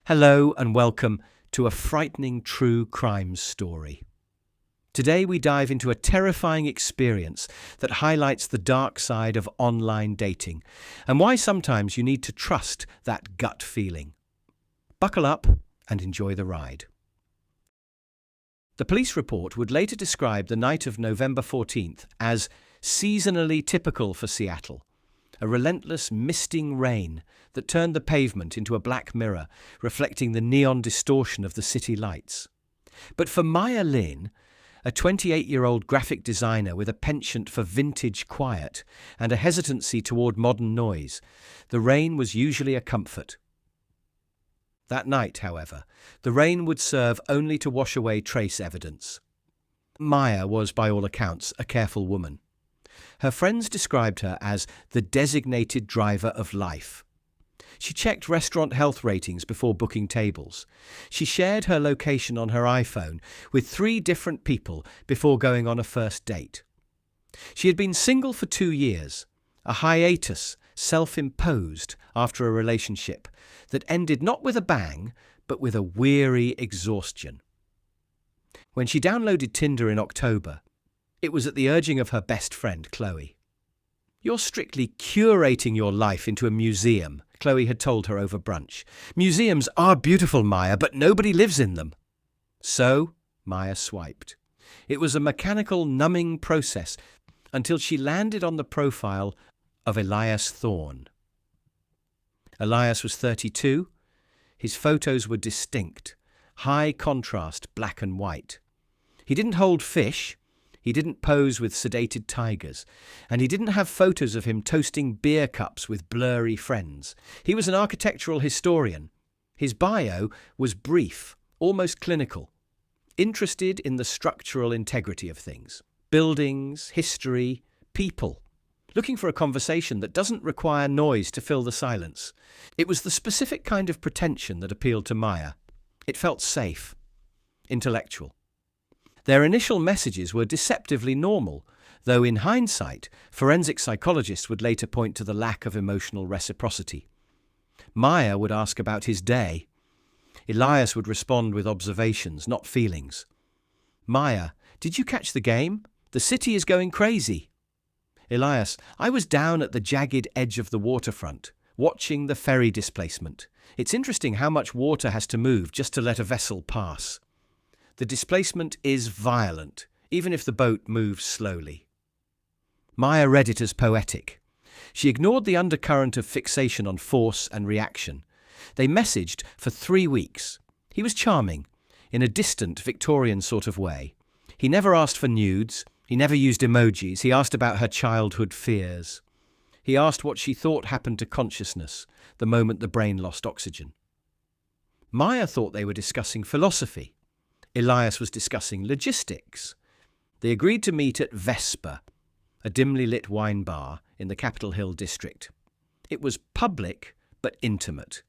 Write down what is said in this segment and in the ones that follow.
Hello and welcome to a frightening true crime story. Today we dive into a terrifying experience that highlights the dark side of online dating and why sometimes you need to trust that gut feeling. Buckle up and enjoy the ride. The police report would later describe the night of November 14th as seasonally typical for Seattle. A relentless, misting rain that turned the pavement into a black mirror, reflecting the neon distortion of the city lights. But for Maya Lin, a 28-year-old graphic designer with a penchant for vintage quiet and a hesitancy toward modern noise, the rain was usually a comfort. That night, however, the rain would serve only to wash away trace evidence. Maya was, by all accounts, a careful woman. Her friends described her as the designated driver of life. She checked restaurant health ratings before booking tables. She shared her location on her iPhone with 3 different people before going on a first date. She had been single for 2 years, a hiatus self-imposed after a relationship that ended not with a bang, but with a weary exhaustion. When she downloaded Tinder in October, it was at the urging of her best friend, Chloe. "You're strictly curating your life into a museum," Chloe had told her over brunch. "Museums are beautiful, Maya, but nobody lives in them." So, Maya swiped. It was a mechanical, numbing process until she landed on the profile of Elias Thorne. Elias was 32. His photos were distinct, high contrast, black and white. He didn't hold fish. He didn't pose with sedated tigers, and he didn't have photos of him toasting beer cups with blurry friends. He was an architectural historian. His bio was brief, almost clinical, interested in the structural integrity of things, buildings, history, people, looking for a conversation that doesn't require noise to fill the silence. It was the specific kind of pretension that appealed to Maya. It felt safe, intellectual. Their initial messages were deceptively normal, though in hindsight, forensic psychologists would later point to the lack of emotional reciprocity. Maya would ask about his day. Elias would respond with observations, not feelings. "Maya, did you catch the game? The city is going crazy." Elias, "I was down at the jagged edge of the waterfront, watching the ferry displacement. It's interesting how much water has to move just to let a vessel pass. The displacement is violent, even if the boat moves slowly." Maya read it as poetic. She ignored the undercurrent of fixation on force and reaction. They messaged for 3 weeks. He was charming, in a distant Victorian sort of way. He never asked for nudes. He never used emojis. He asked about her childhood fears. He asked what she thought happened to consciousness the moment the brain lost oxygen. Maya thought they were discussing philosophy. Elias was discussing logistics. They agreed to meet at Vesper, a dimly lit wine bar in the Capitol Hill district. It was public but intimate.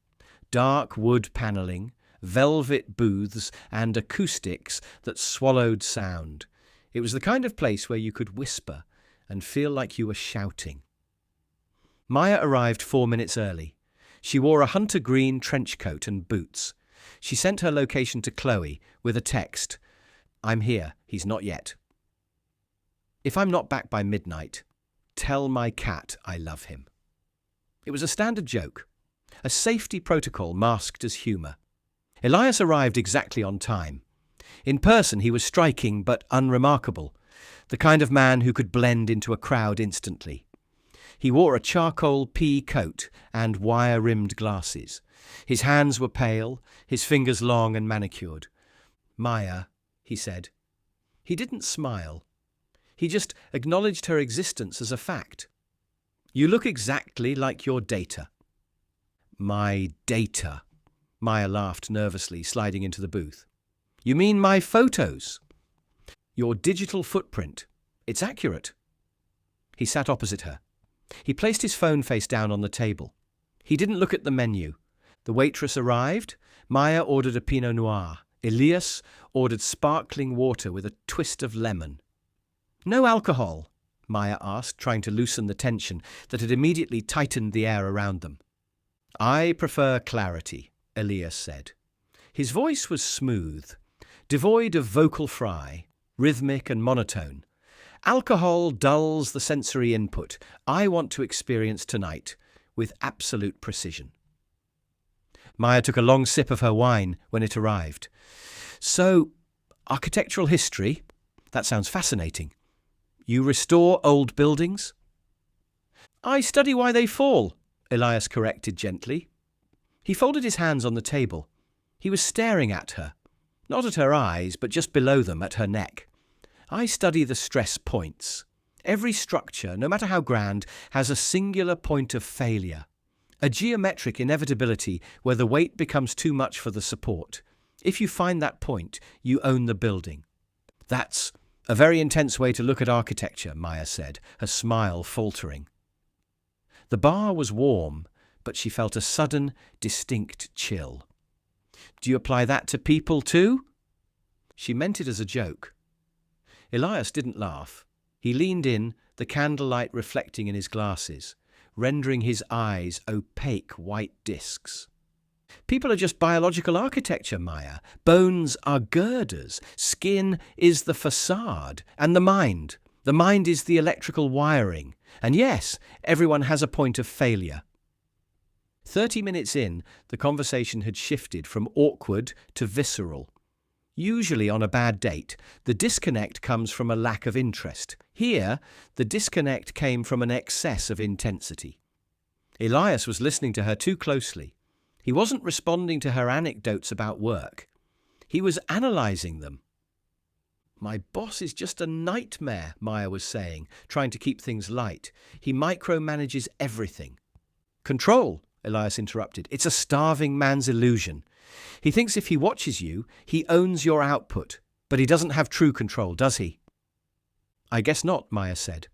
Dark wood panelling, velvet booths, and acoustics that swallowed sound. It was the kind of place where you could whisper and feel like you were shouting. Maya arrived 4 minutes early. She wore a hunter green trench coat and boots. She sent her location to Chloe with a text, "I'm here, he's not yet. If I'm not back by midnight, tell my cat I love him." It was a standard joke, a safety protocol masked as humour. Elias arrived exactly on time. In person, he was striking but unremarkable, the kind of man who could blend into a crowd instantly. He wore a charcoal pea coat and wire-rimmed glasses. His hands were pale, his fingers long and manicured. "Maya," he said. He didn't smile. He just acknowledged her existence as a fact. "You look exactly like your data." "My data?" Maya laughed nervously, sliding into the booth. "You mean my photos?" "Your digital footprint. It's accurate." He sat opposite her. He placed his phone face down on the table. He didn't look at the menu. The waitress arrived. Maya ordered a Pinot Noir. Elias ordered sparkling water with a twist of lemon. "No alcohol?" Maya asked, trying to loosen the tension that had immediately tightened the air around them. "I prefer clarity," Elias said. His voice was smooth, devoid of vocal fry, rhythmic and monotone. Alcohol dulls the sensory input I want to experience tonight with absolute precision. Maya took a long sip of her wine when it arrived. So, architectural history? That sounds fascinating. You restore old buildings? I study why they fall, Elias corrected gently. He folded his hands on the table. He was staring at her, not at her eyes, but just below them, at her neck. I study the stress points. Every structure, no matter how grand, has a singular point of failure, a geometric inevitability where the weight becomes too much for the support. If you find that point, you own the building. That's a very intense way to look at architecture, Maya said, her smile faltering. The bar was warm, but she felt a sudden, distinct chill. Do you apply that to people too? She meant it as a joke. Elias didn't laugh. He leaned in, the candlelight reflecting in his glasses, rendering his eyes opaque white discs. People are just biological architecture, Maya. Bones are girders. Skin is the facade. And the mind. The mind is the electrical wiring. And yes, everyone has a point of failure. 30 minutes in, the conversation had shifted from awkward to visceral. Usually on a bad date, the disconnect comes from a lack of interest. Here, the disconnect came from an excess of intensity. Elias was listening to her too closely. He wasn't responding to her anecdotes about work. He was analysing them. My boss is just a nightmare, Maya was saying, trying to keep things light. He micromanages everything. Control, Elias interrupted. It's a starving man's illusion. He thinks if he watches you, he owns your output, but he doesn't have true control, does he? I guess not, Maya said.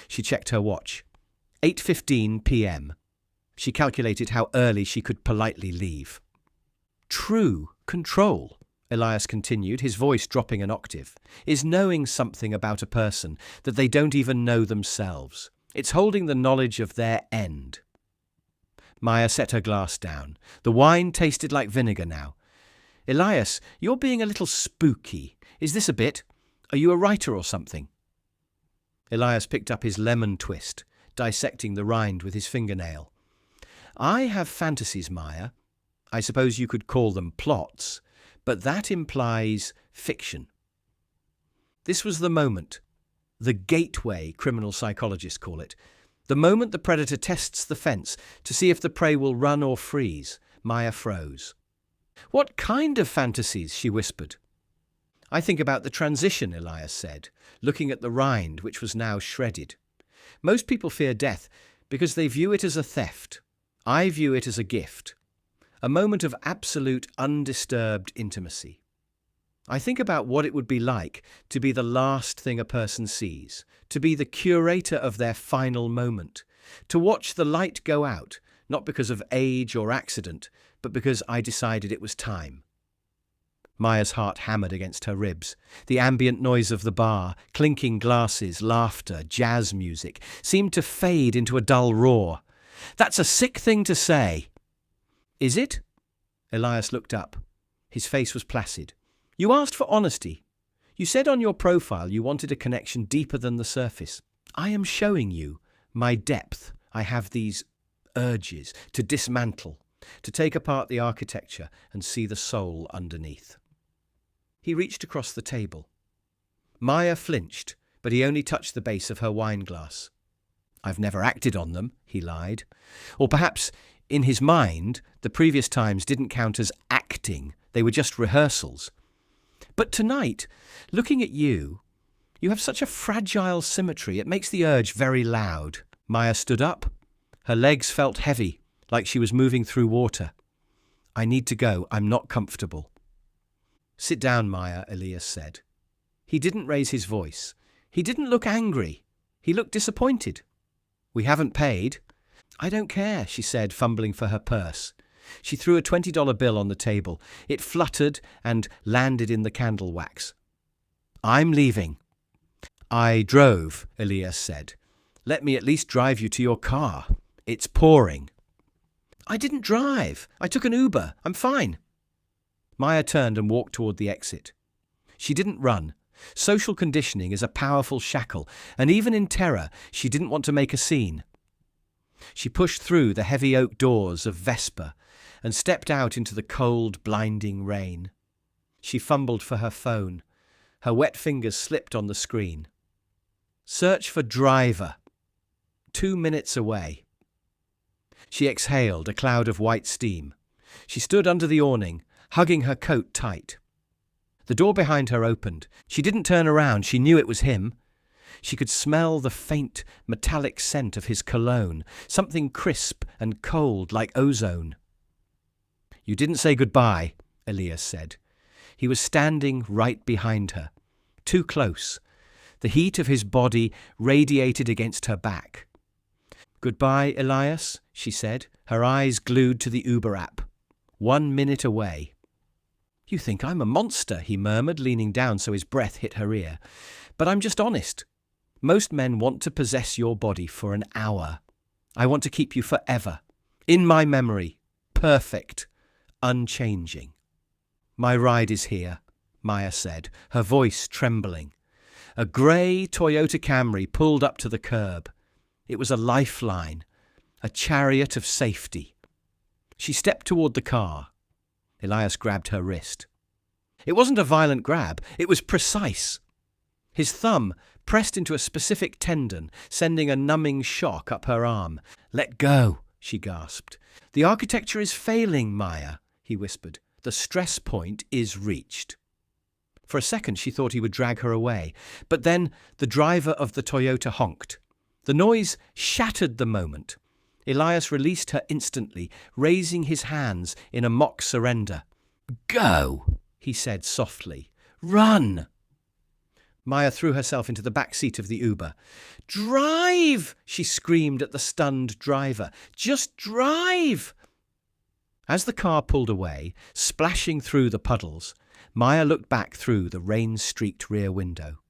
She checked her watch. 8:15 p.m. She calculated how early she could politely leave. True control, Elias continued, his voice dropping an octave, is knowing something about a person that they don't even know themselves. It's holding the knowledge of their end. Maya set her glass down. The wine tasted like vinegar now. Elias, you're being a little spooky. Is this a bit? Are you a writer or something? Elias picked up his lemon twist, dissecting the rind with his fingernail. I have fantasies, Maya. I suppose you could call them plots, but that implies fiction. This was the moment, the gateway, criminal psychologists call it. The moment the predator tests the fence to see if the prey will run or freeze. Maya froze. What kind of fantasies? She whispered. I think about the transition, Elias said, looking at the rind, which was now shredded. Most people fear death because they view it as a theft. I view it as a gift, a moment of absolute undisturbed intimacy. I think about what it would be like to be the last thing a person sees, to be the curator of their final moment, to watch the light go out, not because of age or accident, but because I decided it was time. Maya's heart hammered against her ribs. The ambient noise of the bar, clinking glasses, laughter, jazz music, seemed to fade into a dull roar. That's a sick thing to say. Is it? Elias looked up. His face was placid. You asked for honesty. You said on your profile you wanted a connection deeper than the surface. I am showing you my depth. I have these urges to dismantle, to take apart the architecture and see the soul underneath. He reached across the table. Maya flinched, but he only touched the base of her wine glass. I've never acted on them, he lied. Or perhaps, in his mind, the previous times didn't count as acting. They were just rehearsals. But tonight, looking at you, you have such a fragile symmetry. It makes the urge very loud. Maya stood up. Her legs felt heavy, like she was moving through water. I need to go. I'm not comfortable. Sit down, Maya, Elias said. He didn't raise his voice. He didn't look angry. He looked disappointed. We haven't paid. I don't care, she said, fumbling for her purse. She threw a $20 bill on the table. It fluttered and landed in the candle wax. I'm leaving. I drove, Elias said. Let me at least drive you to your car. It's pouring. I didn't drive. I took an Uber. I'm fine. Maya turned and walked toward the exit. She didn't run. Social conditioning is a powerful shackle, and even in terror, she didn't want to make a scene. She pushed through the heavy oak doors of Vesper and stepped out into the cold, blinding rain. She fumbled for her phone. Her wet fingers slipped on the screen. Search for driver. 2 minutes away. She exhaled, a cloud of white steam. She stood under the awning, hugging her coat tight. The door behind her opened. She didn't turn around. She knew it was him. She could smell the faint, metallic scent of his cologne, something crisp and cold like ozone. "You didn't say goodbye," Elias said. He was standing right behind her, too close. The heat of his body radiated against her back. "Goodbye, Elias," she said, her eyes glued to the Uber app. 1 minute away. "You think I'm a monster," he murmured, leaning down so his breath hit her ear. "But I'm just honest. Most men want to possess your body for an hour. I want to keep you forever. In my memory. Perfect. Unchanging." "My ride is here," Maya said, her voice trembling. A grey Toyota Camry pulled up to the curb. It was a lifeline, a chariot of safety. She stepped toward the car. Elias grabbed her wrist. It wasn't a violent grab, it was precise. His thumb pressed into a specific tendon, sending a numbing shock up her arm. "Let go," she gasped. "The architecture is failing, Maya," he whispered. "The stress point is reached." For a second she thought he would drag her away, but then the driver of the Toyota honked. The noise shattered the moment. Elias released her instantly, raising his hands in a mock surrender. "Go," he said softly. "Run." Maya threw herself into the back seat of the Uber. "Drive!" she screamed at the stunned driver. "Just drive!" As the car pulled away, splashing through the puddles, Maya looked back through the rain-streaked rear window.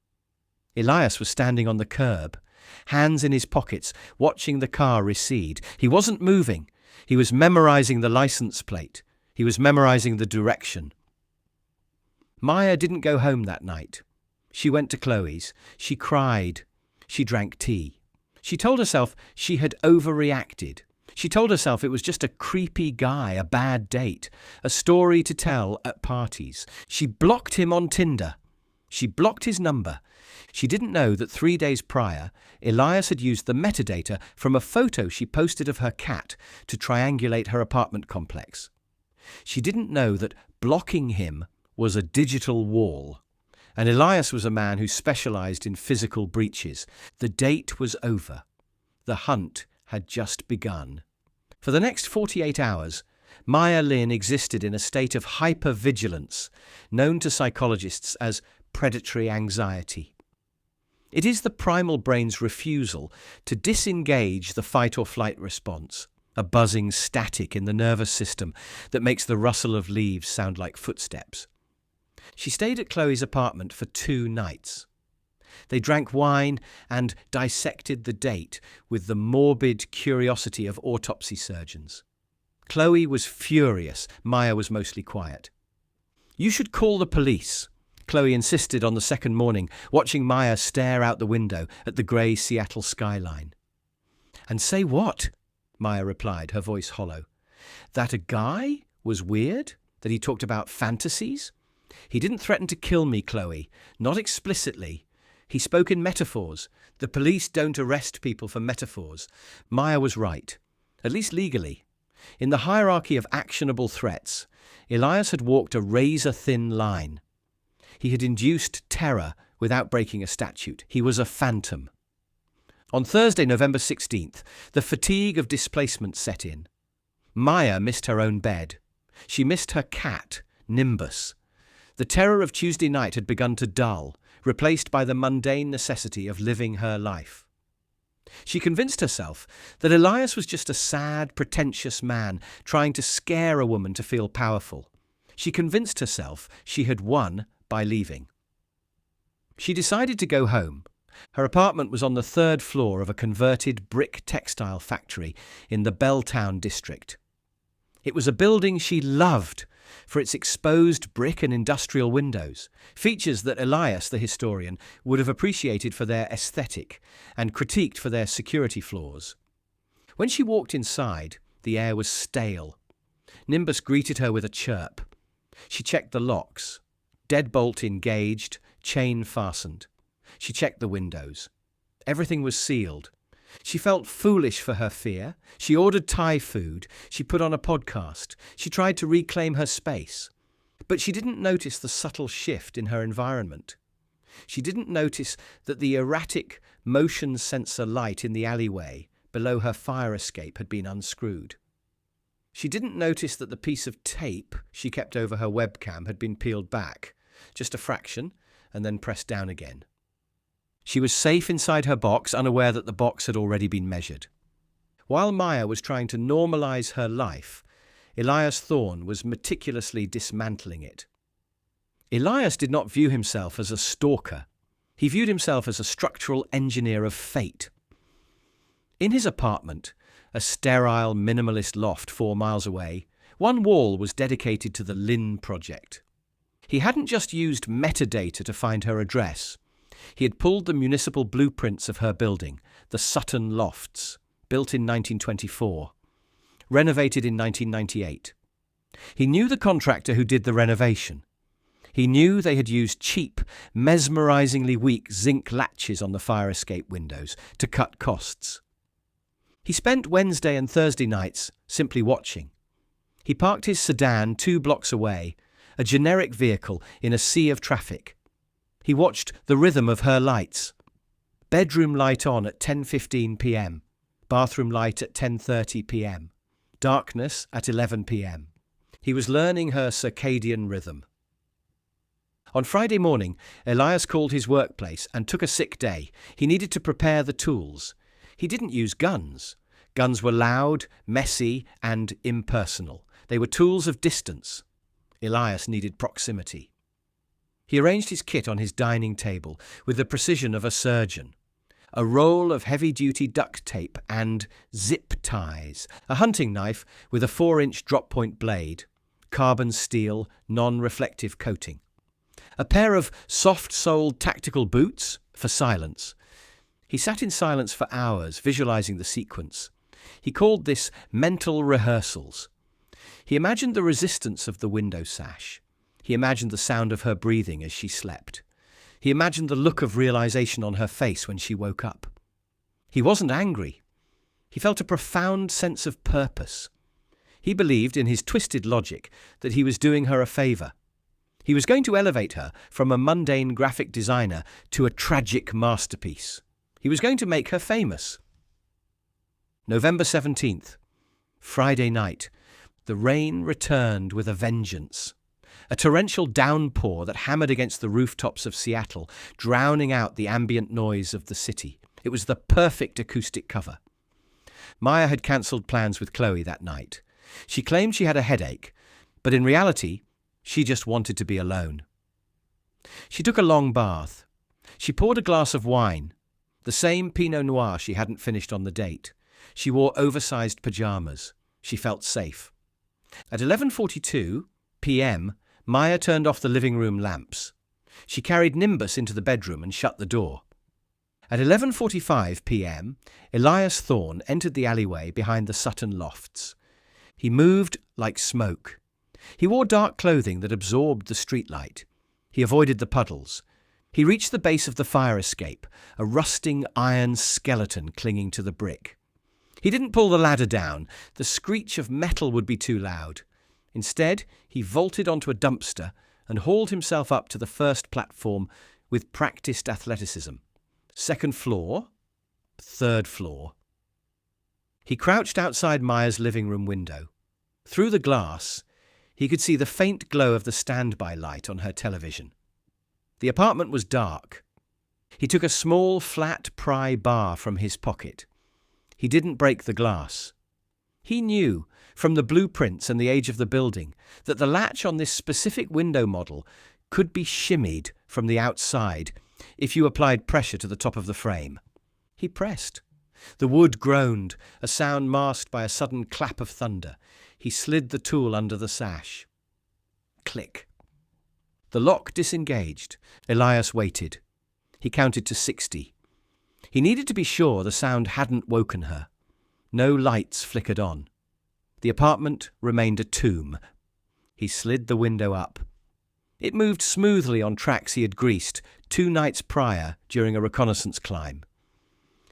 Elias was standing on the curb, hands in his pockets, watching the car recede. He wasn't moving. He was memorizing the license plate. He was memorizing the direction. Maya didn't go home that night. She went to Chloe's. She cried. She drank tea. She told herself she had overreacted. She told herself it was just a creepy guy, a bad date, a story to tell at parties. She blocked him on Tinder. She blocked his number. She didn't know that 3 days prior, Elias had used the metadata from a photo she posted of her cat to triangulate her apartment complex. She didn't know that blocking him was a digital wall. And Elias was a man who specialized in physical breaches. The date was over. The hunt had just begun. For the next 48 hours, Maya Lin existed in a state of hypervigilance, known to psychologists as predatory anxiety. It is the primal brain's refusal to disengage the fight-or-flight response, a buzzing static in the nervous system that makes the rustle of leaves sound like footsteps. She stayed at Chloe's apartment for 2 nights. They drank wine and dissected the date with the morbid curiosity of autopsy surgeons. Chloe was furious. Maya was mostly quiet. "You should call the police," Chloe insisted on the second morning, watching Maya stare out the window at the grey Seattle skyline. "And say what?" Maya replied, her voice hollow. "That a guy was weird? That he talked about fantasies? He didn't threaten to kill me, Chloe. Not explicitly. He spoke in metaphors. The police don't arrest people for metaphors." Maya was right, at least legally. In the hierarchy of actionable threats, Elias had walked a razor-thin line. He had induced terror without breaking a statute. He was a phantom. On Thursday, November 16th, the fatigue of displacement set in. Maya missed her own bed. She missed her cat, Nimbus. The terror of Tuesday night had begun to dull, replaced by the mundane necessity of living her life. She convinced herself that Elias was just a sad, pretentious man trying to scare a woman to feel powerful. She convinced herself she had won by leaving. She decided to go home. Her apartment was on the 3rd floor of a converted brick textile factory in the Belltown district. It was a building she loved for its exposed brick and industrial windows, features that Elias, the historian, would have appreciated for their aesthetic and critiqued for their security flaws. When she walked inside, the air was stale. Nimbus greeted her with a chirp. She checked the locks. Deadbolt engaged, chain fastened. She checked the windows. Everything was sealed. She felt foolish for her fear. She ordered Thai food. She put on a podcast. She tried to reclaim her space. But she didn't notice the subtle shift in her environment. She didn't notice that the erratic motion sensor light in the alleyway below her fire escape had been unscrewed. She didn't notice that the piece of tape she kept over her webcam had been peeled back, just a fraction, and then pressed down again. She was safe inside her box, unaware that the box had already been measured. While Maya was trying to normalize her life, Elias Thorne was meticulously dismantling it. Elias did not view himself as a stalker. He viewed himself as a structural engineer of fate. In his apartment, a sterile, minimalist loft 4 miles away, one wall was dedicated to the Lin project. He hadn't just used metadata to find her address. He had pulled the municipal blueprints of her building, the Sutton Lofts, built in 1924, renovated in 1998. He knew the contractor who did the renovation. He knew they had used cheap, mesmerizingly weak zinc latches on the fire escape windows to cut costs. He spent Wednesday and Thursday nights simply watching. He parked his sedan 2 blocks away, a generic vehicle in a sea of traffic. He watched the rhythm of her lights. Bedroom light on at 10:15 p.m. Bathroom light at 10:30 p.m. Darkness at 11 p.m. He was learning her circadian rhythm. On Friday morning, Elias called his workplace and took a sick day. He needed to prepare the tools. He didn't use guns. Guns were loud, messy, and impersonal. They were tools of distance. Elias needed proximity. He arranged his kit on his dining table with the precision of a surgeon. A roll of heavy-duty duct tape and zip ties, a hunting knife with a 4-inch drop-point blade, carbon steel, non-reflective coating. A pair of soft-soled tactical boots for silence. He sat in silence for hours, visualizing the sequence. He called this mental rehearsals. He imagined the resistance of the window sash. He imagined the sound of her breathing as she slept. He imagined the look of realization on her face when she woke up. He wasn't angry. He felt a profound sense of purpose. He believed, in his twisted logic, that he was doing her a favor. He was going to elevate her from a mundane graphic designer to a tragic masterpiece. He was going to make her famous. November 17th, Friday night. The rain returned with a vengeance. A torrential downpour that hammered against the rooftops of Seattle, drowning out the ambient noise of the city. It was the perfect acoustic cover. Maya had cancelled plans with Chloe that night. She claimed she had a headache, but in reality, she just wanted to be alone. She took a long bath. She poured a glass of wine, the same Pinot Noir she hadn't finished on the date. She wore oversized pajamas. She felt safe. At 11:42 p.m., Maya turned off the living room lamps. She carried Nimbus into the bedroom and shut the door. At 11:45 p.m., Elias Thorne entered the alleyway behind the Sutton Lofts. He moved like smoke. He wore dark clothing that absorbed the streetlight. He avoided the puddles. He reached the base of the fire escape, a rusting iron skeleton clinging to the brick. He didn't pull the ladder down. The screech of metal would be too loud. Instead, he vaulted onto a dumpster and hauled himself up to the first platform with practiced athleticism. Second floor, third floor. He crouched outside Maya's living room window. Through the glass, he could see the faint glow of the standby light on her television. The apartment was dark. He took a small, flat pry bar from his pocket. He didn't break the glass. He knew, from the blueprints and the age of the building, that the latch on this specific window model could be shimmied from the outside if you applied pressure to the top of the frame. He pressed. The wood groaned, a sound masked by a sudden clap of thunder. He slid the tool under the sash. Click. The lock disengaged. Elias waited. He counted to 60. He needed to be sure the sound hadn't woken her. No lights flickered on. The apartment remained a tomb. He slid the window up. It moved smoothly on tracks he had greased 2 nights prior during a reconnaissance climb.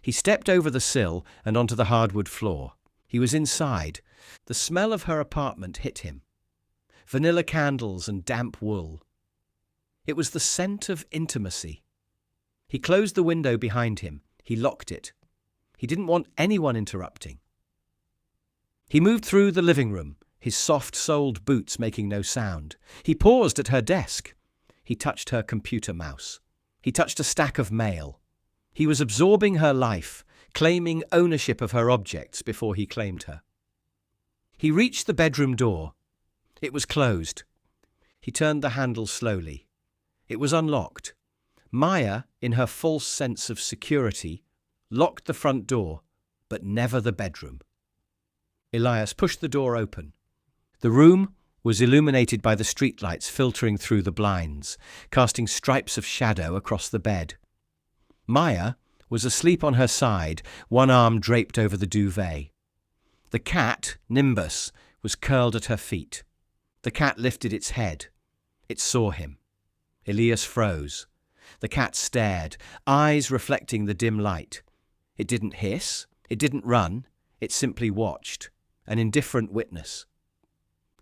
He stepped over the sill and onto the hardwood floor. He was inside. The smell of her apartment hit him. Vanilla candles and damp wool. It was the scent of intimacy. He closed the window behind him. He locked it. He didn't want anyone interrupting. He moved through the living room, his soft-soled boots making no sound. He paused at her desk. He touched her computer mouse. He touched a stack of mail. He was absorbing her life, claiming ownership of her objects before he claimed her. He reached the bedroom door. It was closed. He turned the handle slowly. It was unlocked. Maya, in her false sense of security, locked the front door, but never the bedroom. Elias pushed the door open. The room was illuminated by the streetlights filtering through the blinds, casting stripes of shadow across the bed. Maya was asleep on her side, one arm draped over the duvet. The cat, Nimbus, was curled at her feet. The cat lifted its head. It saw him. Elias froze. The cat stared, eyes reflecting the dim light. It didn't hiss. It didn't run. It simply watched, an indifferent witness.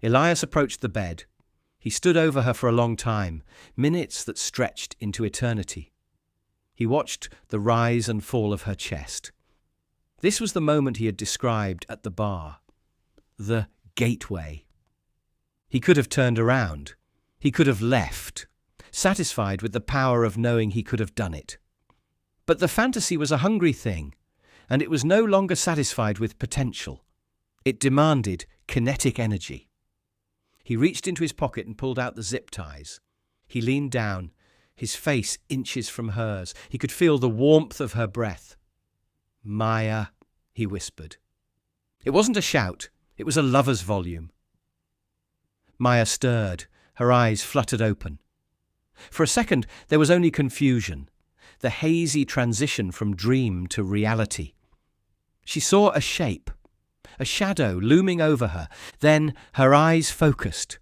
Elias approached the bed. He stood over her for a long time, minutes that stretched into eternity. He watched the rise and fall of her chest. This was the moment he had described at the bar. The gateway. He could have turned around. He could have left, satisfied with the power of knowing he could have done it. But the fantasy was a hungry thing, and it was no longer satisfied with potential. It demanded kinetic energy. He reached into his pocket and pulled out the zip ties. He leaned down, his face inches from hers. He could feel the warmth of her breath. "Maya," he whispered. It wasn't a shout. It was a lover's volume. Maya stirred. Her eyes fluttered open. For a second, there was only confusion, the hazy transition from dream to reality. She saw a shape, a shadow looming over her. Then her eyes focused.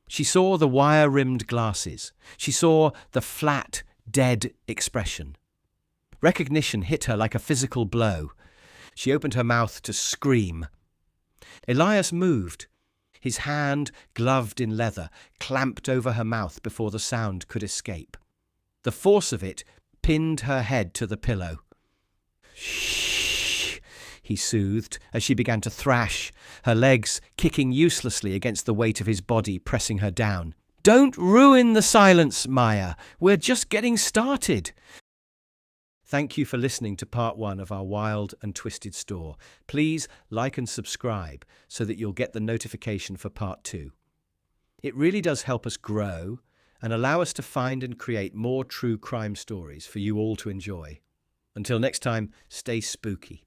She saw the wire-rimmed glasses. She saw the flat, dead expression. Recognition hit her like a physical blow. She opened her mouth to scream. Elias moved. His hand, gloved in leather, clamped over her mouth before the sound could escape. The force of it pinned her head to the pillow. "Shh," he soothed as she began to thrash, her legs kicking uselessly against the weight of his body, pressing her down. "Don't ruin the silence, Maya. We're just getting started." Thank you for listening to part 1 of our wild and twisted story. Please like and subscribe so that you'll get the notification for part 2. It really does help us grow and allow us to find and create more true crime stories for you all to enjoy. Until next time, stay spooky.